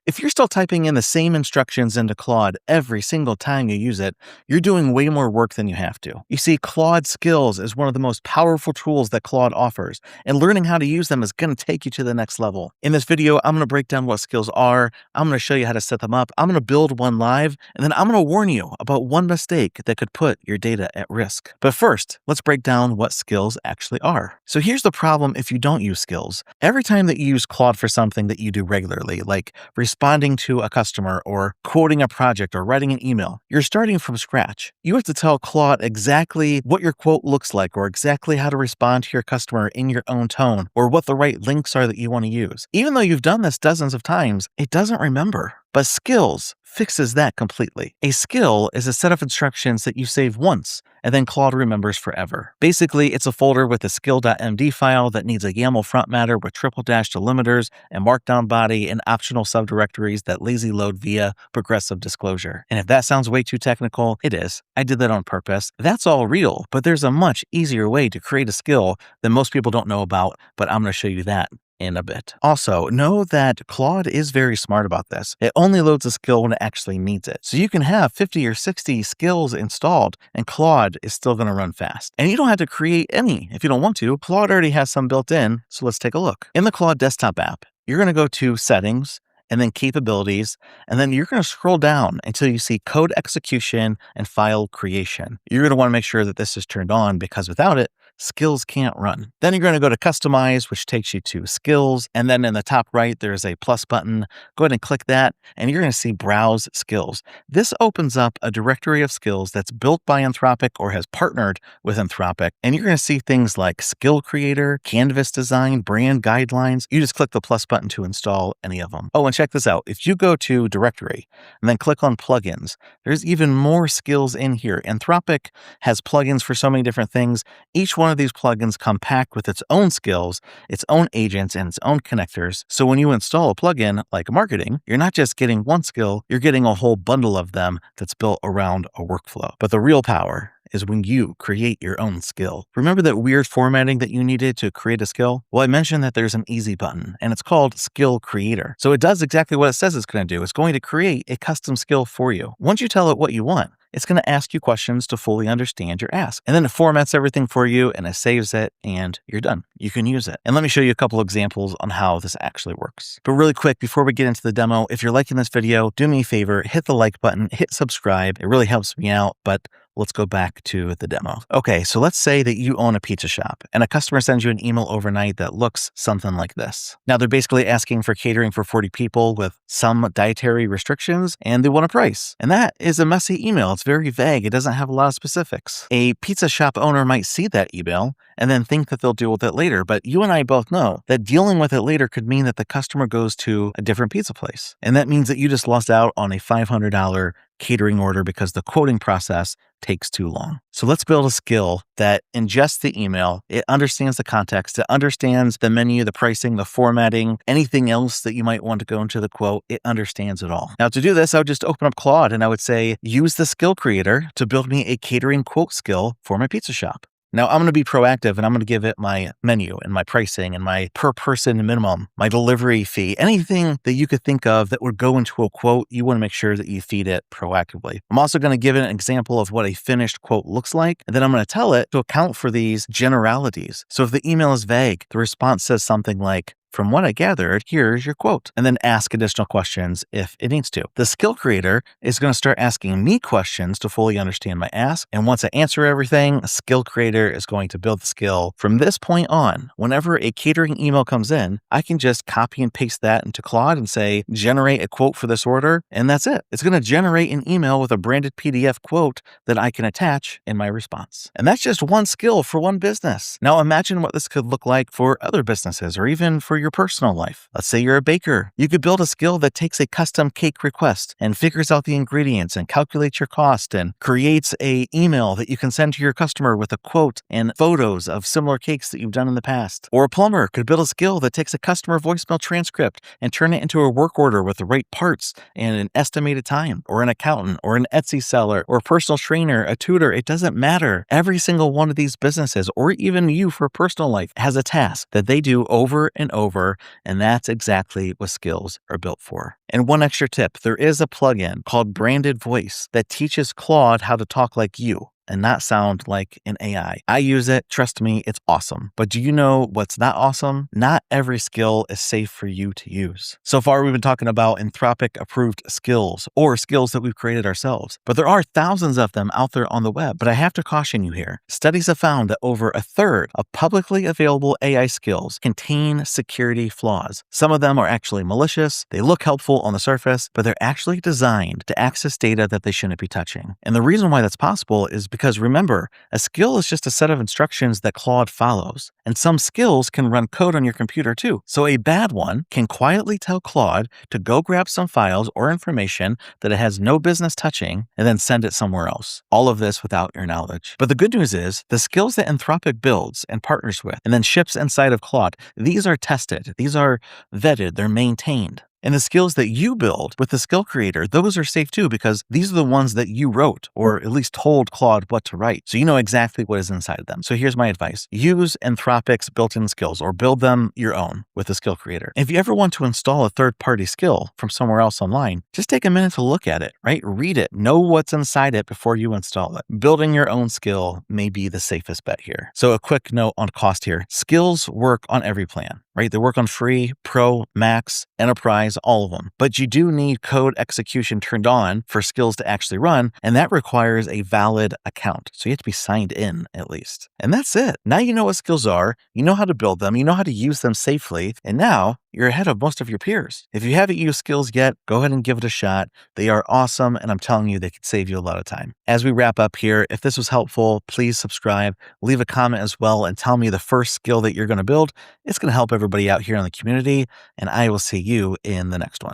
If you're still typing in the same instructions into Claude every single time you use it, you're doing way more work than you have to. You see, Claude Skills is one of the most powerful tools that Claude offers, and learning how to use them is going to take you to the next level. In this video, I'm going to break down what skills are, I'm going to show you how to set them up, I'm going to build one live, and then I'm going to warn you about one mistake that could put your data at risk. But first, let's break down what skills actually are. So here's the problem if you don't use skills. Every time that you use Claude for something that you do regularly, like responding to a customer or quoting a project or writing an email, you're starting from scratch. You have to tell Claude exactly what your quote looks like or exactly how to respond to your customer in your own tone or what the right links are that you want to use. Even though you've done this dozens of times, it doesn't remember. But Skills fixes that completely. A skill is a set of instructions that you save once, and then Claude remembers forever. Basically, it's a folder with a SKILL.md file that needs a YAML front matter with triple dash delimiters and markdown body and optional subdirectories that lazy load via progressive disclosure. And if that sounds way too technical, it is. I did that on purpose. That's all real, but there's a much easier way to create a skill that most people don't know about, but I'm going to show you that in a bit. Also, know that Claude is very smart about this. It only loads a skill when it actually needs it. So you can have 50 or 60 skills installed and Claude is still going to run fast. And you don't have to create any if you don't want to. Claude already has some built in, so let's take a look. In the Claude desktop app, you're going to go to Settings, and then Capabilities, and then you're going to scroll down until you see Code Execution and File Creation. You're going to want to make sure that this is turned on because without it, Skills can't run. Then you're going to go to Customize, which takes you to Skills, and then in the top right, there's a plus button. Go ahead and click that, and you're going to see Browse Skills. This opens up a directory of skills that's built by Anthropic or has partnered with Anthropic, and you're going to see things like Skill Creator, Canvas Design, Brand Guidelines. You just click the plus button to install any of them. Oh, and check this out. If you go to Directory and then click on Plugins, there's even more skills in here. Anthropic has plugins for so many different things. Each one of these plugins come packed with its own skills, its own agents, and its own connectors. So when you install a plugin like marketing, you're not just getting one skill, you're getting a whole bundle of them that's built around a workflow. But the real power is when you create your own skill. Remember that weird formatting that you needed to create a skill? Well, I mentioned that there's an easy button, and it's called Skill Creator. So it does exactly what it says it's going to do. It's going to create a custom skill for you. Once you tell it what you want, it's going to ask you questions to fully understand your ask. And then it formats everything for you and it saves it and you're done. You can use it. And let me show you a couple examples on how this actually works. But really quick, before we get into the demo, if you're liking this video, do me a favor, hit the like button, hit subscribe. It really helps me out, but let's go back to the demo. Okay, so let's say that you own a pizza shop and a customer sends you an email overnight that looks something like this. Now they're basically asking for catering for 40 people with some dietary restrictions and they want a price. And that is a messy email. It's very vague. It doesn't have a lot of specifics. A pizza shop owner might see that email and then think that they'll deal with it later. But you and I both know that dealing with it later could mean that the customer goes to a different pizza place. And that means that you just lost out on a $500 catering order because the quoting process takes too long. So let's build a skill that ingests the email. It understands the context. It understands the menu, the pricing, the formatting, anything else that you might want to go into the quote. It understands it all. Now to do this, I would just open up Claude and I would say, use the skill creator to build me a catering quote skill for my pizza shop. Now I'm going to be proactive and I'm going to give it my menu and my pricing and my per person minimum, my delivery fee, anything that you could think of that would go into a quote. You want to make sure that you feed it proactively. I'm also going to give it an example of what a finished quote looks like. And then I'm going to tell it to account for these generalities. So if the email is vague, the response says something like, from what I gathered, here's your quote, and then ask additional questions if it needs to. The skill creator is going to start asking me questions to fully understand my ask. And once I answer everything, a skill creator is going to build the skill. From this point on, whenever a catering email comes in, I can just copy and paste that into Claude and say, generate a quote for this order. And that's it. It's going to generate an email with a branded PDF quote that I can attach in my response. And that's just one skill for one business. Now imagine what this could look like for other businesses or even for your personal life. Let's say you're a baker. You could build a skill that takes a custom cake request and figures out the ingredients and calculates your cost and creates an email that you can send to your customer with a quote and photos of similar cakes that you've done in the past. Or a plumber could build a skill that takes a customer voicemail transcript and turn it into a work order with the right parts and an estimated time. Or an accountant or an Etsy seller or a personal trainer, a tutor, it doesn't matter. Every single one of these businesses or even you for personal life has a task that they do over and over over, and that's exactly what skills are built for. And one extra tip, there is a plugin called Branded Voice that teaches Claude how to talk like you and not sound like an AI. I use it. Trust me, it's awesome. But do you know what's not awesome? Not every skill is safe for you to use. So far, we've been talking about Anthropic approved skills or skills that we've created ourselves. But there are thousands of them out there on the web. But I have to caution you here. Studies have found that over a third of publicly available AI skills contain security flaws. Some of them are actually malicious. They look helpful on the surface, but they're actually designed to access data that they shouldn't be touching. And the reason why that's possible is because remember, a skill is just a set of instructions that Claude follows, and some skills can run code on your computer too. So a bad one can quietly tell Claude to go grab some files or information that it has no business touching and then send it somewhere else. All of this without your knowledge. But the good news is the skills that Anthropic builds and partners with and then ships inside of Claude, these are tested, these are vetted, they're maintained. And the skills that you build with the skill creator, those are safe too, because these are the ones that you wrote or at least told Claude what to write. So you know exactly what is inside of them. So here's my advice. Use Anthropic's built-in skills or build them your own with the skill creator. If you ever want to install a third-party skill from somewhere else online, just take a minute to look at it, right? Read it, know what's inside it before you install it. Building your own skill may be the safest bet here. So a quick note on cost here. Skills work on every plan, right? They work on free, pro, max, enterprise, all of them. But you do need code execution turned on for skills to actually run, and that requires a valid account. So you have to be signed in at least. And that's it. Now you know what skills are, you know how to build them, you know how to use them safely, and now you're ahead of most of your peers. If you haven't used skills yet, go ahead and give it a shot. They are awesome, and I'm telling you, they could save you a lot of time. As we wrap up here, if this was helpful, please subscribe, leave a comment as well, and tell me the first skill that you're going to build. It's going to help everybody out here in the community, and I will see you in the next one.